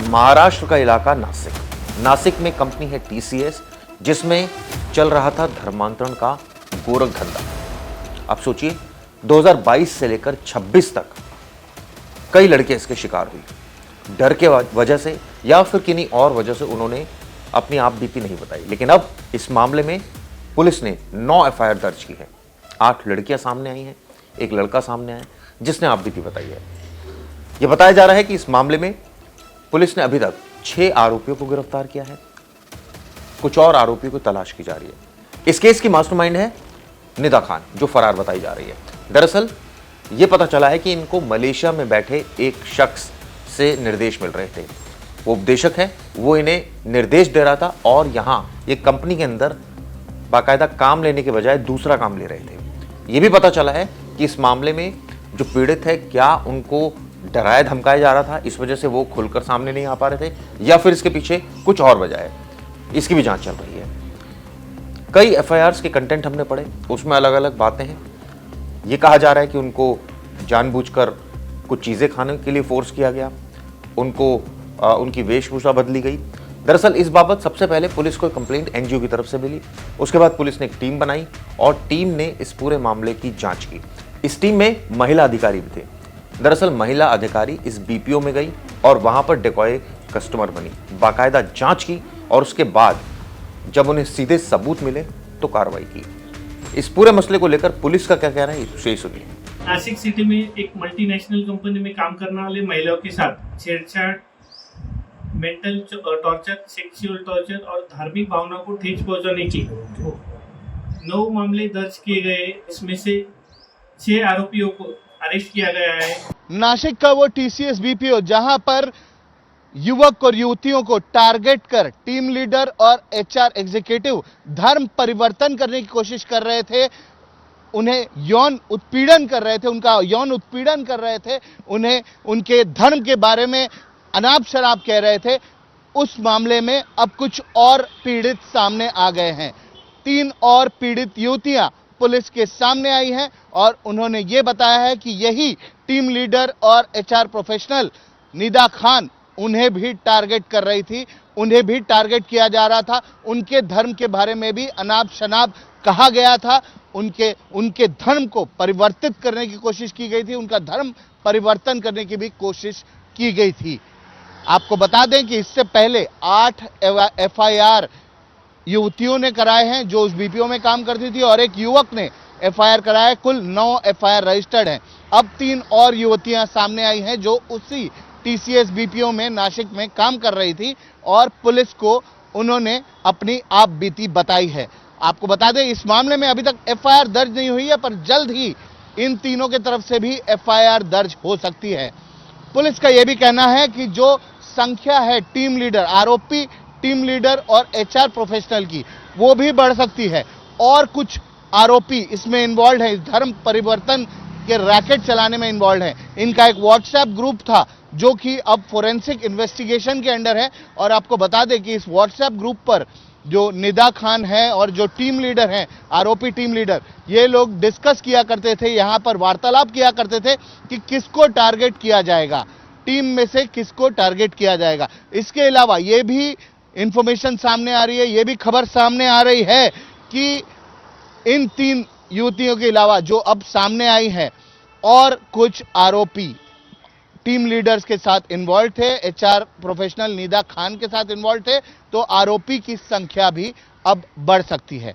महाराष्ट्र का इलाका नासिक। नासिक में कंपनी है टीसीएस, जिसमें चल रहा था धर्मांतरण का गोरख धंधा। आप सोचिए 2022 से लेकर 26 तक कई लड़के इसके शिकार हुई। डर के वजह से या फिर किन्हीं और वजह से उन्होंने अपनी आप बीती नहीं बताई। लेकिन अब इस मामले में पुलिस ने 9 एफआईआर दर्ज की है। 8 लड़कियां सामने आई हैं, एक लड़का सामने आया जिसने आप बीती बताई है। यह बताया जा रहा है कि इस मामले में पुलिस ने अभी तक 6 आरोपियों को गिरफ्तार किया है। कुछ और आरोपियों को तलाश की जा रही है। इस केस की मास्टरमाइंड है निदा खान, जो फरार बताई जा रही है। दरअसल यह पता चला है कि इनको मलेशिया में बैठे एक शख्स से निर्देश मिल रहे थे। वो उपदेशक है, वो इन्हें निर्देश दे रहा था और यहां एक कंपनी के अंदर बाकायदा काम लेने के बजाय दूसरा काम ले रहे थे। यह भी पता चला है कि इस मामले में जो पीड़ित है, क्या उनको डराया धमकाया जा रहा था, इस वजह से वो खुलकर सामने नहीं आ पा रहे थे, या फिर इसके पीछे कुछ और वजह है। इसकी भी जांच चल रही है। कई एफआईआर्स के कंटेंट हमने पढ़े, उसमें अलग अलग बातें हैं। ये कहा जा रहा है कि उनको जानबूझकर कुछ चीज़ें खाने के लिए फोर्स किया गया, उनको उनकी वेशभूषा बदली गई। दरअसल इस बाबत सबसे पहले पुलिस को कंप्लेंट एनजीओ की तरफ से मिली। उसके बाद पुलिस ने एक टीम बनाई और टीम ने इस पूरे मामले की जांच की। इस टीम में महिला अधिकारी भी थे। दरअसल महिला अधिकारी इस बीपीओ में गई और वहां पर डेकॉय कस्टमर बनी, बाकायदा जांच की और उसके बाद जब उन्हें सीधे सबूत मिले तो कार्रवाई की। इस पूरे मसले को लेकर पुलिस का क्या कहना है, इसे सुनिए। नासिक सिटी में एक मल्टीनेशनल कंपनी में काम करने वाले महिलाओं के साथ छेड़छाड़, मेंटल टॉर्चर, सेक्सुअल टॉर्चर और धार्मिक भावना को ठेस पहुंचाने की 9 मामले दर्ज किए गए। इसमें से 6 आरोपियों को अरेस्ट किया गया है। नासिक का वो टीसीएस बीपीओ जहां पर युवक और युवतियों को टारगेट कर टीम लीडर और एचआर एग्जीक्यूटिव धर्म परिवर्तन करने की कोशिश कर रहे थे, उन्हें यौन उत्पीड़न कर रहे थे, उनका यौन उत्पीड़न कर रहे थे, उन्हें उनके धर्म के बारे में अनाप शराब कह रहे थे। उस मामले में अब कुछ और पीड़ित सामने आ गए हैं। 3 और पीड़ित युवतियां पुलिस के सामने आई हैं और उन्होंने ये बताया है कि यही टीम लीडर और एचआर प्रोफेशनल निदा खान उन्हें भी टारगेट कर रही थी, उन्हें भी टारगेट किया जा रहा था। उनके धर्म के बारे में भी अनाप शनाप कहा गया था, उनके धर्म को परिवर्तित करने की कोशिश की गई थी, उनका धर्म परिवर्तन करने की भी कोशिश की गई थी। आपको बता दें कि इससे पहले 8 एफआईआर युवतियों ने कराए हैं जो उस बीपीओ में काम करती थी और एक युवक ने एफआईआर कराया। कुल 9 एफआईआर रजिस्टर्ड हैं। अब 3 और युवतियां सामने आई हैं जो उसी टीसीएस बीपीओ में नासिक में काम कर रही थी और पुलिस को उन्होंने अपनी आप बीती बताई है। आपको बता दें इस मामले में अभी तक एफआईआर दर्ज नहीं हुई है, पर जल्द ही इन तीनों की तरफ से भी एफआईआर दर्ज हो सकती है। पुलिस का यह भी कहना है कि जो संख्या है टीम लीडर, आरोपी टीम लीडर और एचआर प्रोफेशनल की, वो भी बढ़ सकती है और कुछ आरोपी इसमें इन्वॉल्व है, इस धर्म परिवर्तन के रैकेट चलाने में इन्वॉल्व है। इनका एक व्हाट्सएप ग्रुप था जो कि अब फोरेंसिक इन्वेस्टिगेशन के अंडर है और आपको बता दें कि इस व्हाट्सएप ग्रुप पर जो निदा खान है और जो टीम लीडर हैं, आरोपी टीम लीडर, ये लोग डिस्कस किया करते थे, यहां पर वार्तालाप किया करते थे कि किसको टारगेट किया जाएगा, टीम में से किसको टारगेट किया जाएगा। इसके अलावा ये भी इंफॉर्मेशन सामने आ रही है, ये भी खबर सामने आ रही है कि इन 3 युवतियों के अलावा जो अब सामने आई है और कुछ आरोपी टीम लीडर्स के साथ इन्वॉल्व थे, एचआर प्रोफेशनल निदा खान के साथ इन्वॉल्व थे, तो आरोपी की संख्या भी अब बढ़ सकती है।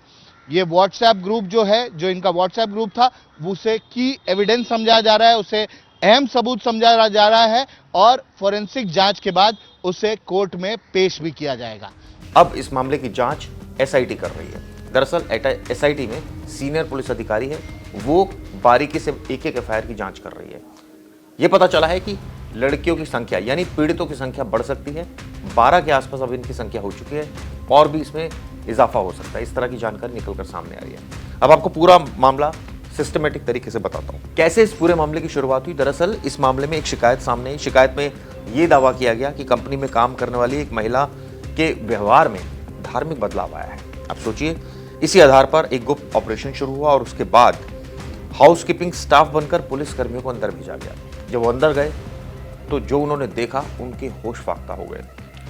ये व्हाट्सएप ग्रुप जो है, जो इनका व्हाट्सएप ग्रुप था, उसे की एविडेंस समझा जा रहा है, उसे अहम सबूत समझा जा रहा है और फोरेंसिक जांच के बाद उसे कोर्ट में पेश भी किया जाएगा। अब इस मामले की जांच एसआईटी कर रही है। दरअसल एसआईटी में सीनियर पुलिस अधिकारी है, वो बारीकी से एक एक एफआईआर की जांच कर रही है। यह पता चला है कि लड़कियों की संख्या यानी पीड़ितों की संख्या बढ़ सकती है। 12 के आसपास अब इनकी संख्या हो चुकी है और भी इसमें इजाफा हो सकता है। इस तरह की जानकारी निकलकर सामने आ रही है। अब आपको पूरा मामला सिस्टमेटिक तरीके से बताता हूं कैसे इस पूरे मामले की शुरुआत हुई। दरअसल इस मामले में एक शिकायत सामने आई। शिकायत में यह दावा किया गया कि कंपनी में काम करने वाली एक महिला के व्यवहार में धार्मिक बदलाव आया है। अब सोचिए, इसी आधार पर एक गुप्त ऑपरेशन शुरू हुआ और उसके बाद हाउसकीपिंग स्टाफ बनकर पुलिस कर्मियों को अंदर भेजा गया। जब वो अंदर गए तो जो उन्होंने देखा उनके होश फाख्ता हो गए।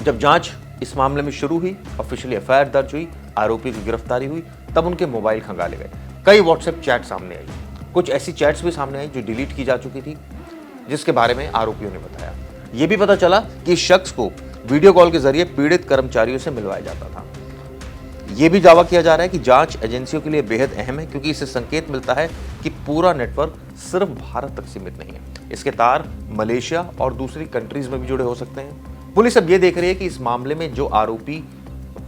जब जांच इस मामले में शुरू हुई, ऑफिशियली एफआईआर दर्ज हुई, आरोपी की गिरफ्तारी हुई, तब उनके मोबाइल खंगाले गए। कई व्हाट्सएप चैट सामने आई, कुछ ऐसी चैट्स भी सामने आई जो डिलीट की जा चुकी थी, जिसके बारे में आरोपियों ने बताया। यह भी पता चला कि इस शख्स को वीडियो कॉल के जरिए पीड़ित कर्मचारियों से मिलवाया जाता था। यह भी दावा किया जा रहा है कि जांच एजेंसियों के लिए बेहद अहम है, क्योंकि इससे संकेत मिलता है कि पूरा नेटवर्क सिर्फ भारत तक सीमित नहीं है। इसके तार मलेशिया और दूसरी कंट्रीज में भी जुड़े हो सकते हैं। पुलिस अब यह देख रही है कि इस मामले में जो आरोपी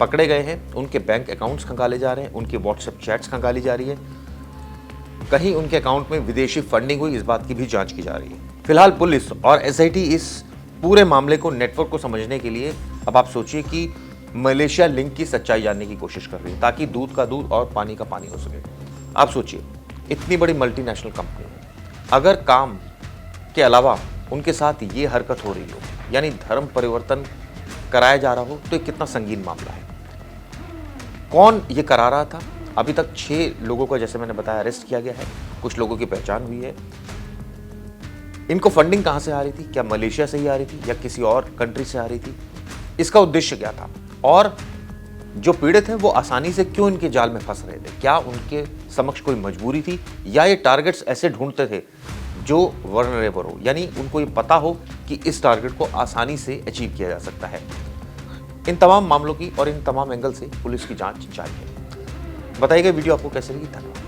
पकड़े गए हैं उनके बैंक अकाउंट्स खंगाले जा रहे हैं, उनकी व्हाट्सएप चैट्स खंगाली जा रही है, कहीं उनके अकाउंट में विदेशी फंडिंग हुई, इस बात की भी जांच की जा रही है। फिलहाल पुलिस और एसआईटी इस पूरे मामले को, नेटवर्क को समझने के लिए अब आप सोचिए कि मलेशिया लिंक की सच्चाई जानने की कोशिश कर रही है, ताकि दूध का दूध और पानी का पानी हो सके। आप सोचिए, इतनी बड़ी मल्टीनेशनल कंपनी है, अगर काम के अलावा उनके साथ ये हरकत हो रही हो, यानी धर्म परिवर्तन कराया जा रहा हो, तो ये कितना संगीन मामला है। कौन ये करा रहा था? अभी तक 6 लोगों को, जैसे मैंने बताया, अरेस्ट किया गया है, कुछ लोगों की पहचान हुई है। इनको फंडिंग कहां से आ रही थी? क्या मलेशिया से ही आ रही थी या किसी और कंट्री से आ रही थी? इसका उद्देश्य क्या था? और जो पीड़ित हैं वो आसानी से क्यों इनके जाल में फंस रहे थे? क्या उनके समक्ष कोई मजबूरी थी, या ये टारगेट्स ऐसे ढूंढते थे जो वल्नरेबल हो, यानी उनको ये पता हो कि इस टारगेट को आसानी से अचीव किया जा सकता है। इन तमाम मामलों की और इन तमाम एंगल से पुलिस की जांच जारी है। बताइएगा वीडियो आपको कैसे लगी। धन्यवाद।